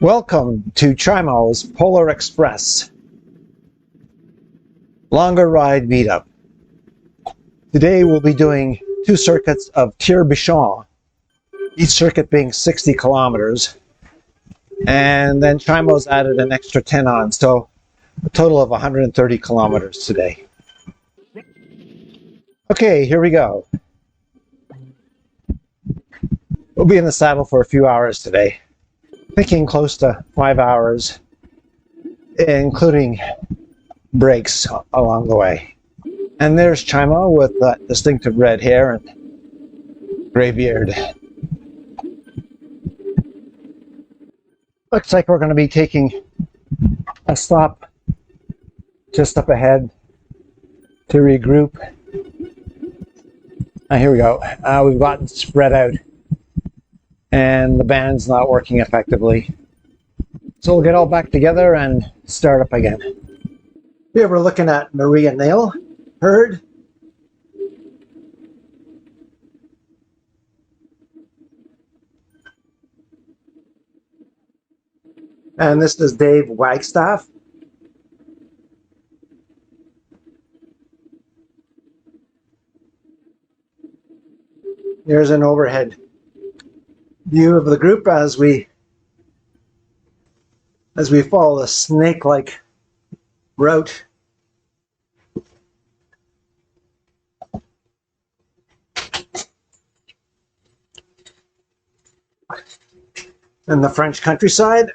Welcome to Chimo's Polar Express Longer Ride Meetup. Today we'll be doing 2 circuits of Tire-Bouchon, each circuit being 60 kilometers, and then Chimo's added an extra 10 on, so a total of 130 kilometers today. Okay, here we go. We'll be in the saddle for a few hours today. Thinking close to 5 hours, including breaks along the way. And there's Chimo with distinctive red hair and gray beard. Looks like we're going to be taking a stop just up ahead to regroup. Here we go. We've gotten spread out, and the band's not working effectively. So we'll get all back together and start up again. Here we're looking at Maria Nail herd. And this is Dave Wagstaff. Here's an overhead view of the group as we follow the snake-like route. And the French countryside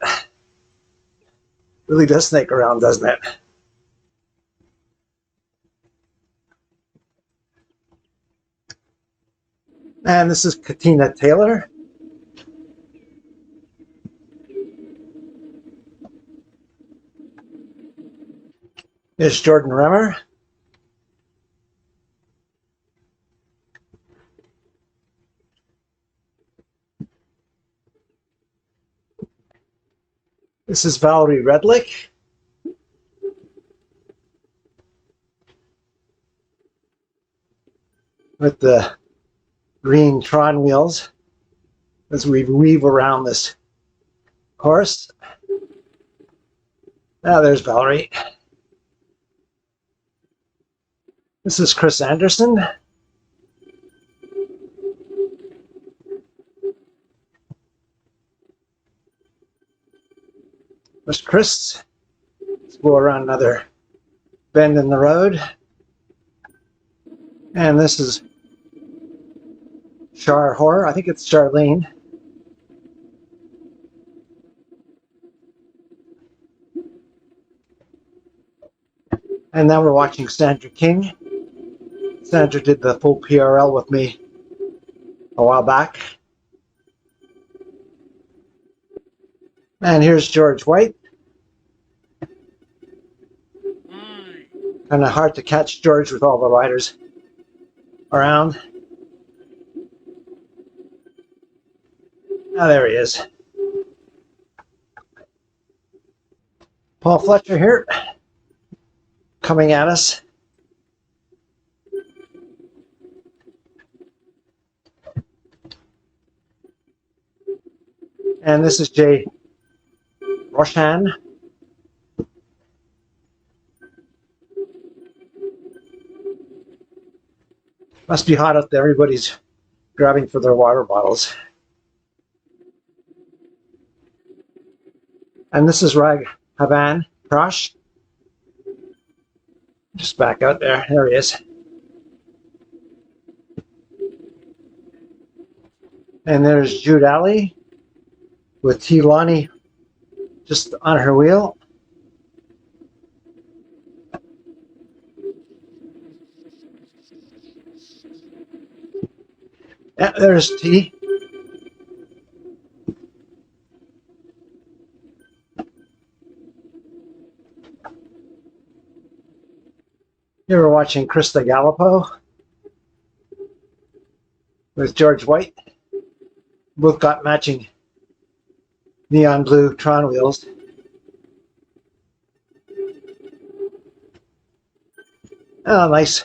really does snake around, doesn't it? And this is Katina Taylor. There's Jordan Remmer. This is Valerie Redlick. With the green Tron wheels as we weave around this course. Now there's Valerie. This is Chris Anderson. There's Chris. Let's go around another bend in the road. And this is Char Horror. I think it's Charlene. And now we're watching Sandra King. Sandra did the full PRL with me a while back. And here's George White. Kind of hard to catch George with all the riders around. Oh, there he is. Paul Fletcher here, coming at us. And this is Jay Roshan. Must be hot out there. Everybody's grabbing for their water bottles. And this is Rag Havan Prash. Just back out there. There he is. And there's Jude Alley with T. Lonnie just on her wheel. Yeah, there's T. Here we're watching Krista Gallipo with George White. Both got matching neon blue Tron wheels. Oh, nice.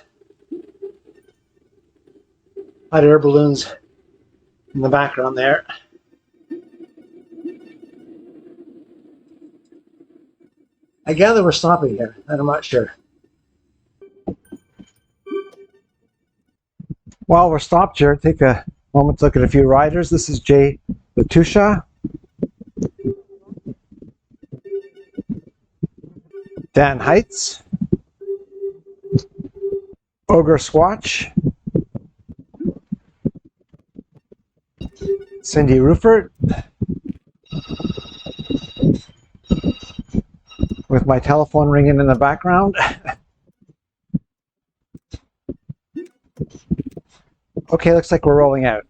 Hot air balloons in the background there. I gather we're stopping here, and I'm not sure. While we're stopped here, take a moment to look at a few riders. This is Jay Latusha, Dan Heights, Ogre Swatch, Cindy Rufert, with my telephone ringing in the background. Okay, looks like we're rolling out.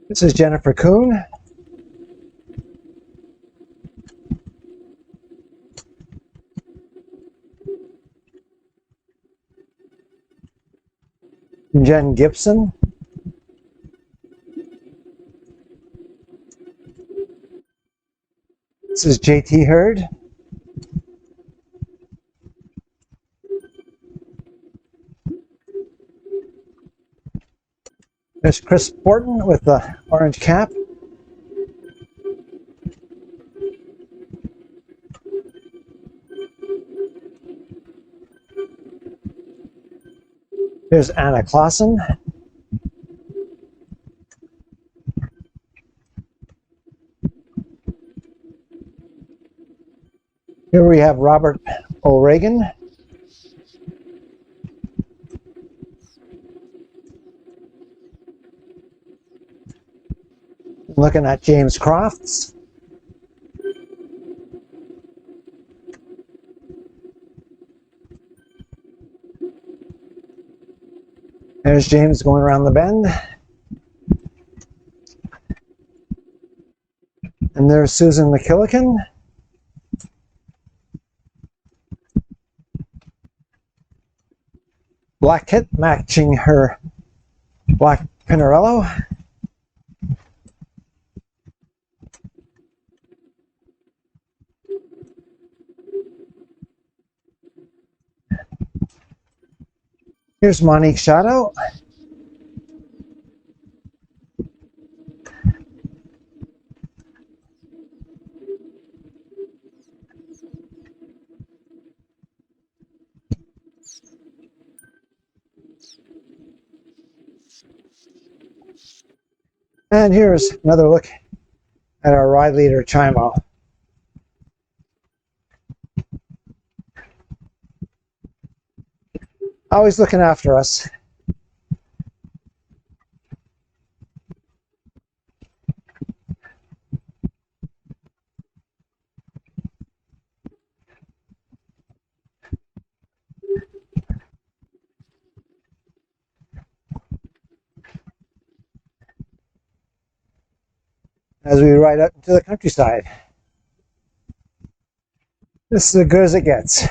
This is Jennifer Kuhn. Jen Gibson. This is JT Hurd. There's Chris Borton with the orange cap. There's Anna Clausen. Here we have Robert O'Regan. Looking at James Crofts. There's James going around the bend. And there's Susan McKillican. Black kit matching her black Pinarello. Here's Monique Shadow. And here's another look at our ride leader, Chimo. Always looking after us. As we ride out into the countryside. This is as good as it gets.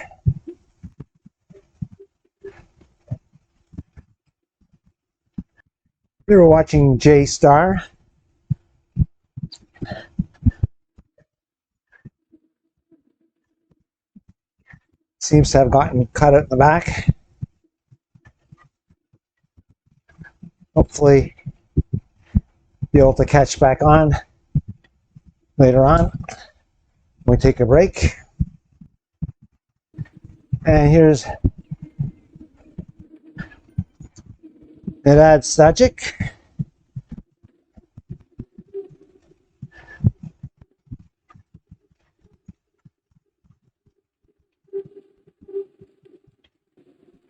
We were watching Jay Starr. Seems to have gotten cut at the back. Hopefully be able to catch back on later on. We take a break. And here's Nedad Stajic.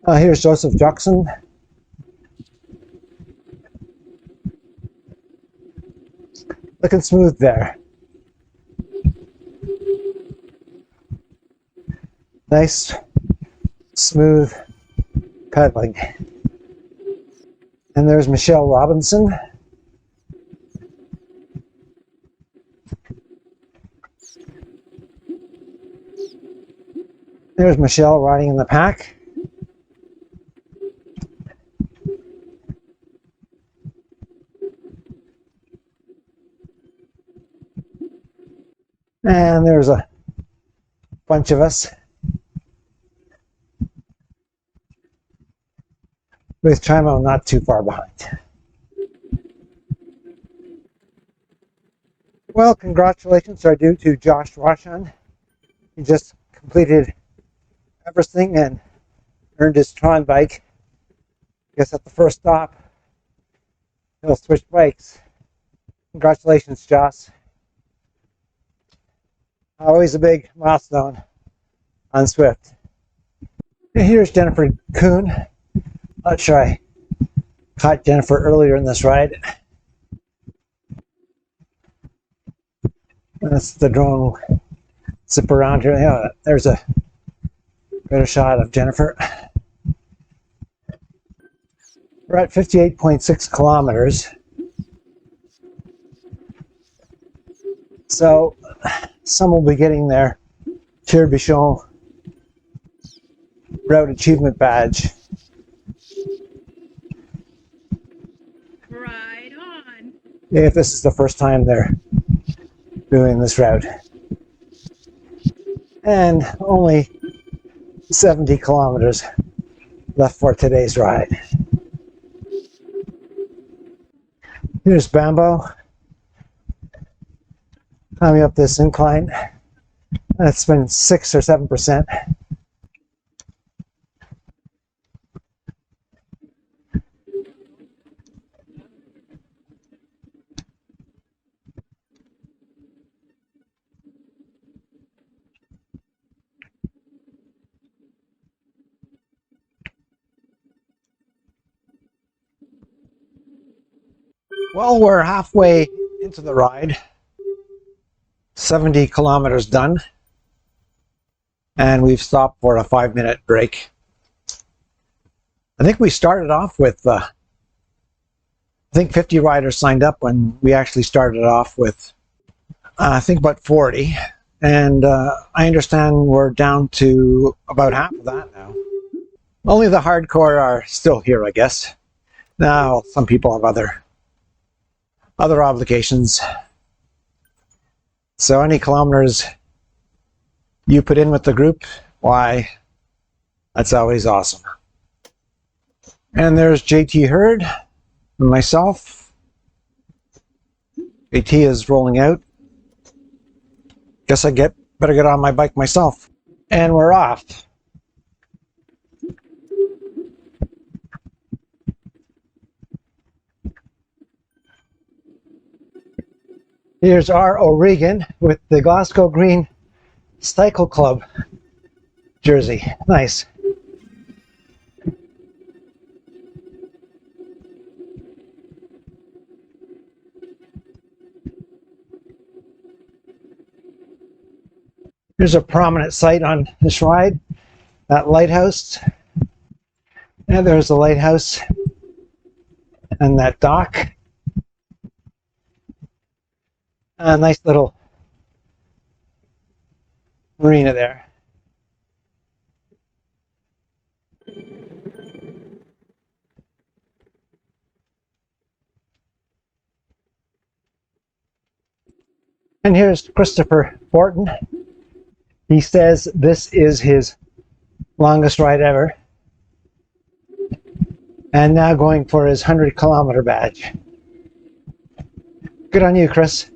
Here's Joseph Jackson. Looking smooth there. Nice, smooth pedaling. And there's Michelle Robinson. There's Michelle riding in the pack. And there's a bunch of us with Chimo not too far behind. Well, congratulations are due to Josh Roshan. He just completed everything and earned his Tron bike. I guess at the first stop, he'll switch bikes. Congratulations, Josh. Always a big milestone on Zwift. And here's Jennifer Kuhn. Not sure I caught Jennifer earlier in this ride. That's the drone zip around here. Yeah, there's a better shot of Jennifer. We're at 58.6 kilometers. So some will be getting their Tire-Bouchon route achievement badge. Right on. If this is the first time they're doing this route. And only 70 kilometers left for today's ride. Here's Bambo climbing up this incline. That's been 6 or 7%. Well, we're halfway into the ride. 70 kilometers done. And we've stopped for a 5-minute break. I think we started off with, I think 50 riders signed up when we actually started off with, I think about 40. And I understand we're down to about half of that now. Only the hardcore are still here, I guess. Now, some people have other obligations. So any kilometers you put in with the group, why, that's always awesome. And there's JT Hurd and myself. JT is rolling out. Guess I better get on my bike myself. And we're off. Here's R. O'Regan with the Glasgow Green Cycle Club jersey. Nice. Here's a prominent site on this ride, that lighthouse. And there's the lighthouse and that dock. A nice little marina there. And here's Christopher Borton. He says this is his longest ride ever. And now going for his 100-kilometer badge. Good on you, Chris.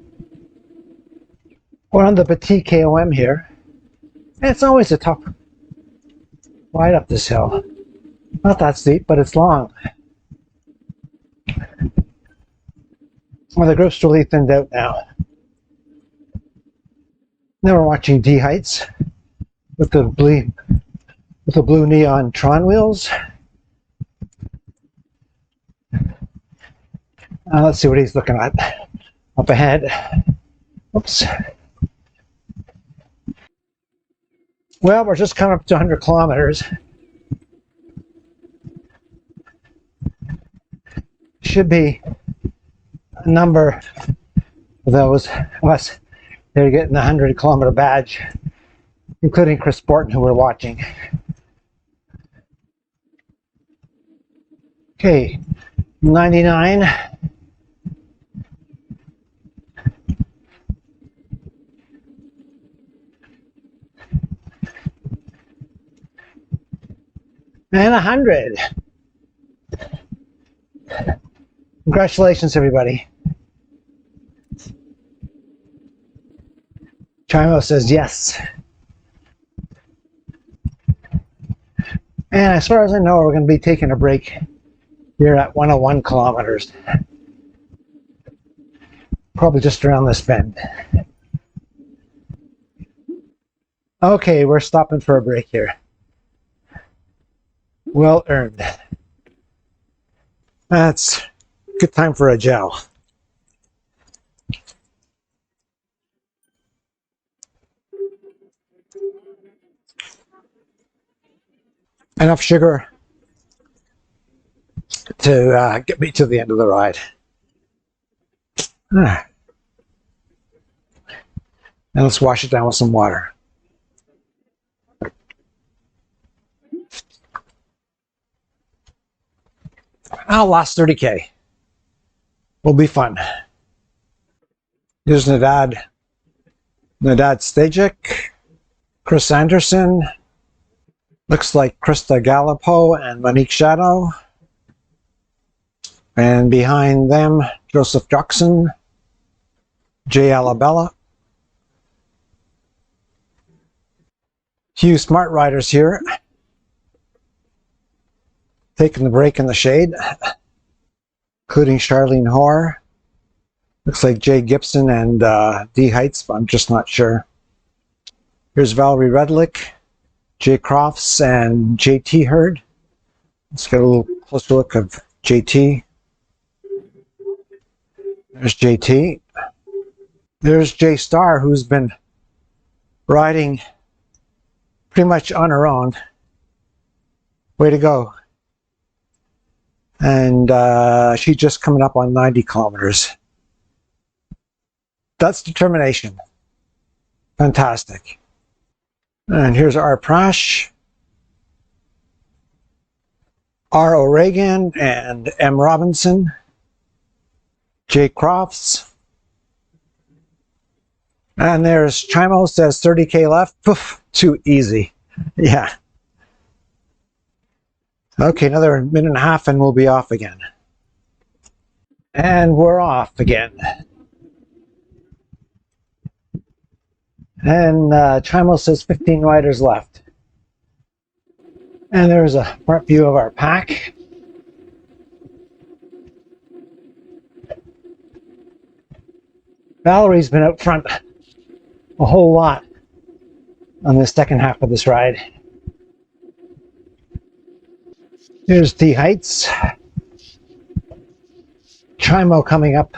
We're on the Petit KOM here. And it's always a tough ride up this hill. Not that steep, but it's long. Well, the group's really thinned out now. Now we're watching D Heights with the blue neon Tron wheels. Let's see what he's looking at up ahead. Oops. Well, we're just coming up to 100 kilometers. Should be a number of those of us that are getting the 100-kilometer badge, including Chris Borton, who we're watching. Okay, 99. And 100. Congratulations, everybody. Chimo says yes. And as far as I know, we're going to be taking a break here at 101 kilometers. Probably just around this bend. Okay, we're stopping for a break here. Well earned. That's a good time for a gel. Enough sugar to get me to the end of the ride. And let's wash it down with some water. I'll last 30K. Will be fun. Here's Nadad Stajic, Chris Anderson, looks like Krista Gallipo and Monique Shadow. And behind them, Joseph Jackson, Jay Alabella. Few smart riders here, taking the break in the shade, including Charlene Hoare. Looks like Jay Gibson and D Heights, but I'm just not sure. Here's Valerie Redlick, Jay Crofts, and JT Hurd. Let's get a little closer look of JT. There's JT. There's Jay Starr, who's been riding pretty much on her own. Way to go. And she's just coming up on 90 kilometers. That's determination. Fantastic. And here's R. Prash, R. O'Regan, and M. Robinson, Jay Crofts. And there's Chimo, says 30K left. Poof, too easy. Yeah. Okay, another minute and a half and we'll be off again. And we're off again. And Chimo says 15 riders left. And there's a front view of our pack. Valerie's been out front a whole lot on the second half of this ride. Here's T Heights. Chimo coming up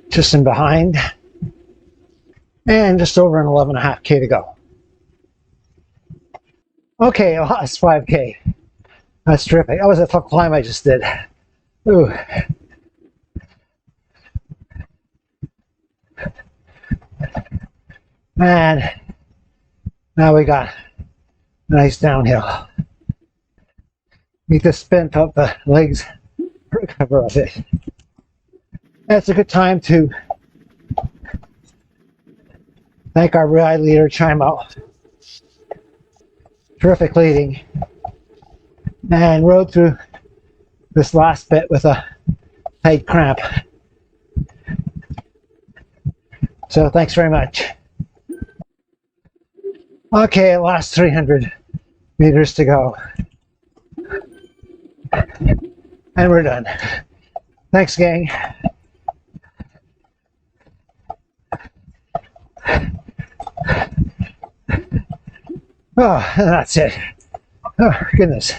just in behind. And just over an 11.5K to go. Okay, last 5K. That's terrific. That was a tough climb I just did. Ooh. And now we got a nice downhill. Need to spin up the legs, recover a bit. That's a good time to thank our ride leader, Chimo. Terrific leading. And rode through this last bit with a tight cramp. So thanks very much. Okay, last 300 meters to go. And we're done. Thanks, gang. Oh, that's it. Oh, goodness.